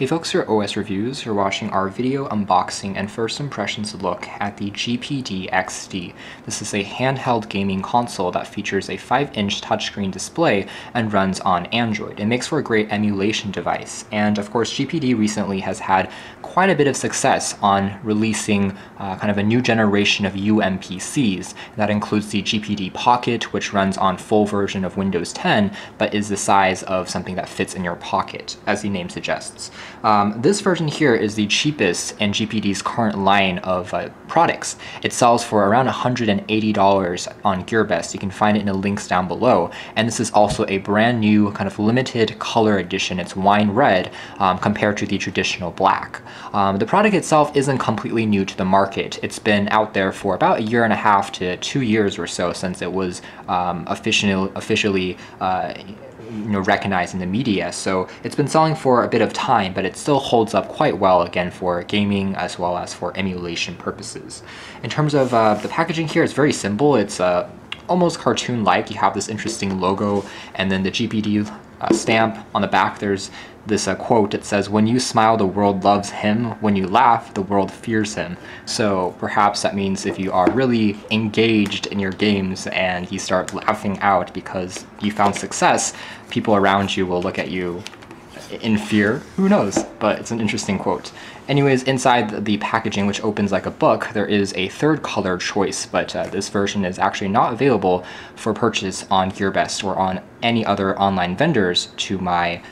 Hey folks, your OS Reviews. You're watching our video unboxing and first impressions look at the GPD XD. This is a handheld gaming console that features a 5-inch touchscreen display and runs on Android. It makes for a great emulation device. And of course, GPD recently has had quite a bit of success on releasing kind of a new generation of UMPCs. That includes the GPD Pocket, which runs on full version of Windows 10, but is the size of something that fits in your pocket, as the name suggests. This version here is the cheapest in GPD's current line of products. It sells for around $180 on GearBest. You can find it in the links down below. And this is also a brand new kind of limited color edition. It's wine red compared to the traditional black. The product itself isn't completely new to the market. It's been out there for about 1.5 to 2 years or so since it was officially recognized in the media. So it's been selling for a bit of time, but it still holds up quite well, again, for gaming as well as for emulation purposes. In terms of the packaging here, it's very simple. It's almost cartoon-like. You have this interesting logo and then the GPD stamp. On the back, there's this quote. It says, "When you smile, the world loves him. When you laugh, the world fears him." So perhaps that means if you are really engaged in your games and you start laughing out because you found success, people around you will look at you in fear. Who knows? But it's an interesting quote. Anyways, inside the packaging, which opens like a book, there is a third color choice, but this version is actually not available for purchase on GearBest or on any other online vendors to my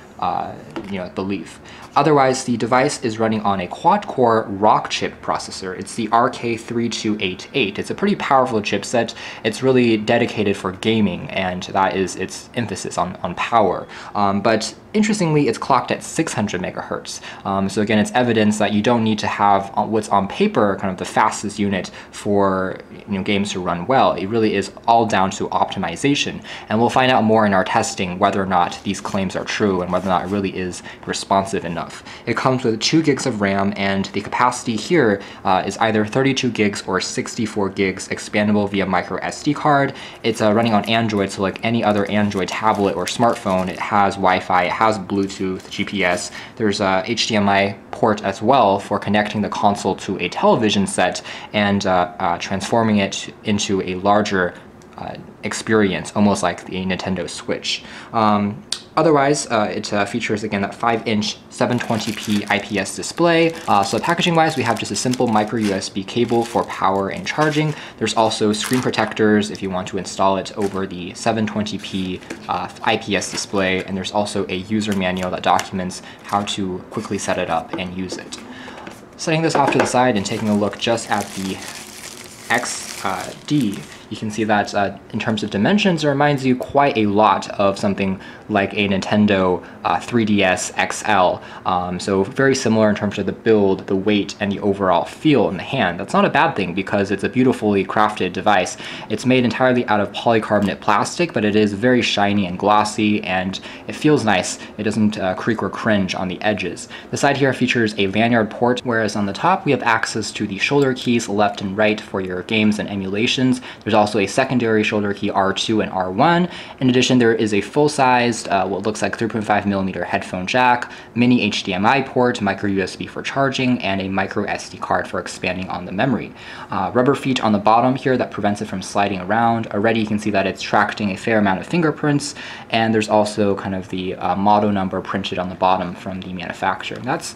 belief. Otherwise, the device is running on a quad-core Rockchip processor. It's the RK3288. It's a pretty powerful chipset. It's really dedicated for gaming, and that is its emphasis on power. But interestingly, it's clocked at 600 megahertz. So again, it's evidence that you don't need to have what's on paper kind of the fastest unit for games to run well. It really is all down to optimization. And we'll find out more in our testing whether or not these claims are true and whether or not it really is responsive enough. It comes with 2 gigs of RAM, and the capacity here is either 32 gigs or 64 gigs expandable via micro SD card. It's running on Android, so like any other Android tablet or smartphone, it has Wi-Fi, it has Bluetooth, GPS. There's a HDMI port as well for connecting the console to a television set and transforming it into a larger experience, almost like the Nintendo Switch. Otherwise, it features, again, that 5-inch 720p IPS display. So packaging-wise, we have just a simple micro USB cable for power and charging. There's also screen protectors if you want to install it over the 720p IPS display, and there's also a user manual that documents how to quickly set it up and use it. Setting this off to the side and taking a look just at the XD, you can see that in terms of dimensions, it reminds you quite a lot of something like a Nintendo 3DS XL. So very similar in terms of the build, the weight, and the overall feel in the hand. That's not a bad thing because it's a beautifully crafted device. It's made entirely out of polycarbonate plastic, but it is very shiny and glossy, and it feels nice. It doesn't creak or cringe on the edges. The side here features a lanyard port, whereas on the top we have access to the shoulder keys left and right for your games and emulations. There's also a secondary shoulder key R2 and R1. In addition, there is a full-sized, what looks like 3.5mm headphone jack, mini HDMI port, micro USB for charging, and a micro SD card for expanding on the memory. Rubber feet on the bottom here that prevents it from sliding around. Already you can see that it's tracking a fair amount of fingerprints, and there's also kind of the model number printed on the bottom from the manufacturer. That's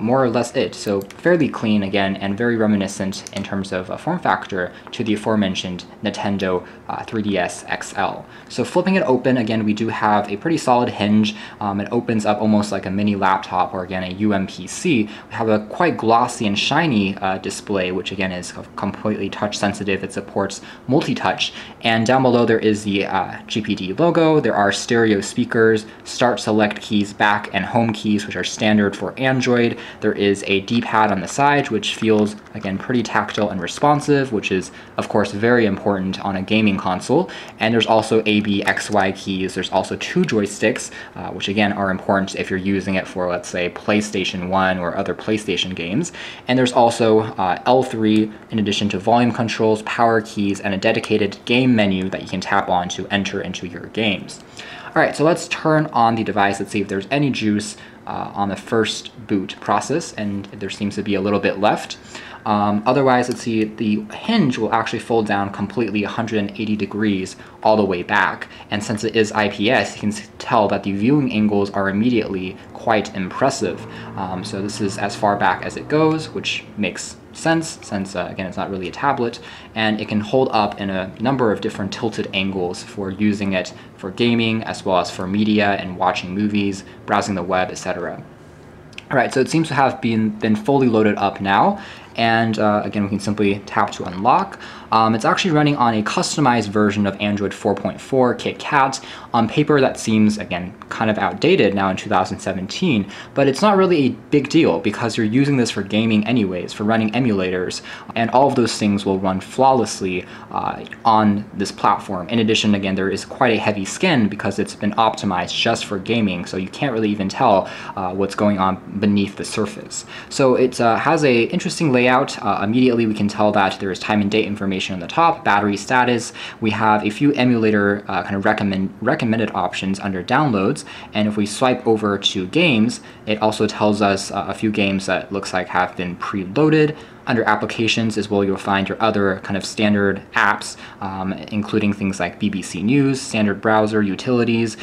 more or less it. So fairly clean again, and very reminiscent in terms of form factor to the aforementioned Nintendo 3DS XL. So flipping it open, again, we do have a pretty solid hinge. It opens up almost like a mini laptop, or again, a UMPC. We have a quite glossy and shiny display, which again is completely touch sensitive. It supports multi-touch. And down below there is the GPD logo. There are stereo speakers, start select keys, back and home keys, which are standard for Android. There is a D-pad on the side, which feels, again, pretty tactile and responsive, which is, of course, very important on a gaming console. And there's also A, B, X, Y keys. There's also 2 joysticks, which, again, are important if you're using it for, let's say, PlayStation 1 or other PlayStation games. And there's also L3, in addition to volume controls, power keys, and a dedicated game menu that you can tap on to enter into your games. All right, so let's turn on the device. Let's see if there's any juice on the first boot process, and there seems to be a little bit left. Otherwise, let's see, the hinge will actually fold down completely 180 degrees all the way back. And since it is IPS, you can tell that the viewing angles are immediately quite impressive. So this is as far back as it goes, which makes sense since, again, it's not really a tablet. And it can hold up in a number of different tilted angles for using it for gaming, as well as for media and watching movies, browsing the web, etc. All right, so it seems to have been fully loaded up now. And again, we can simply tap to unlock. It's actually running on a customized version of Android 4.4 KitKat. On paper, that seems, again, kind of outdated now in 2017, but it's not really a big deal because you're using this for gaming anyways, for running emulators, and all of those things will run flawlessly on this platform. In addition, again, there is quite a heavy skin because it's been optimized just for gaming, so you can't really even tell what's going on beneath the surface. So it has a interesting layout. Immediately we can tell that there is time and date information on the top, battery status. We have a few emulator kind of recommended options under downloads, and if we swipe over to games, it also tells us a few games that looks like have been preloaded. Under applications is where you'll find your other kind of standard apps, including things like BBC News, standard browser, utilities,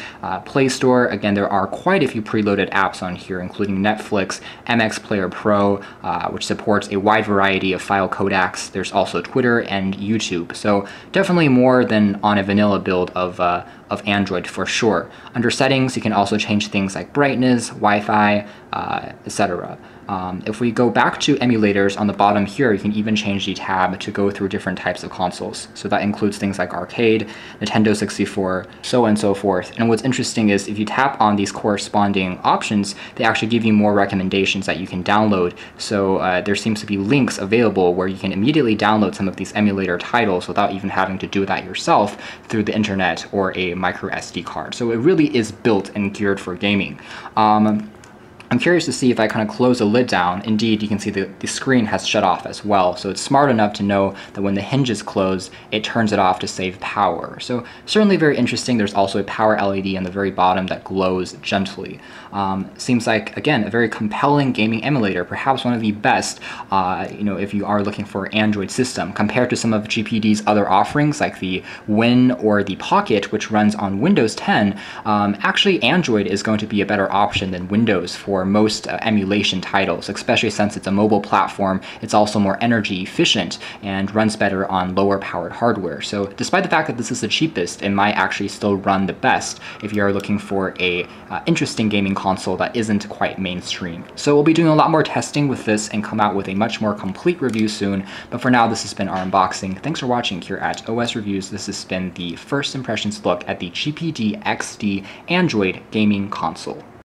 Play Store. Again, there are quite a few preloaded apps on here, including Netflix, MX Player Pro, which supports a wide variety of file codecs. There's also Twitter and YouTube. So definitely more than on a vanilla build of Android for sure. Under settings, you can also change things like brightness, Wi-Fi, etc. If we go back to emulators on the bottom here, you can even change the tab to go through different types of consoles. So that includes things like arcade, Nintendo 64, so on and so forth. And what's interesting is if you tap on these corresponding options, they actually give you more recommendations that you can download. So there seems to be links available where you can immediately download some of these emulator titles without even having to do that yourself through the internet or a micro SD card. So it really is built and geared for gaming. I'm curious to see if I kind of close the lid down. Indeed, you can see the screen has shut off as well. So it's smart enough to know that when the hinge is closed, it turns it off to save power. So certainly very interesting. There's also a power LED on the very bottom that glows gently. Seems like, again, a very compelling gaming emulator, perhaps one of the best, if you are looking for an Android system, compared to some of GPD's other offerings like the Win or the Pocket, which runs on Windows 10. Actually, Android is going to be a better option than Windows for most emulation titles, especially since it's a mobile platform. It's also more energy efficient and runs better on lower powered hardware. So despite the fact that this is the cheapest, it might actually still run the best if you're looking for a interesting gaming console that isn't quite mainstream. So we'll be doing a lot more testing with this and come out with a much more complete review soon. But for now, this has been our unboxing. Thanks for watching here at OS Reviews. This has been the first impressions look at the GPD XD Android gaming console.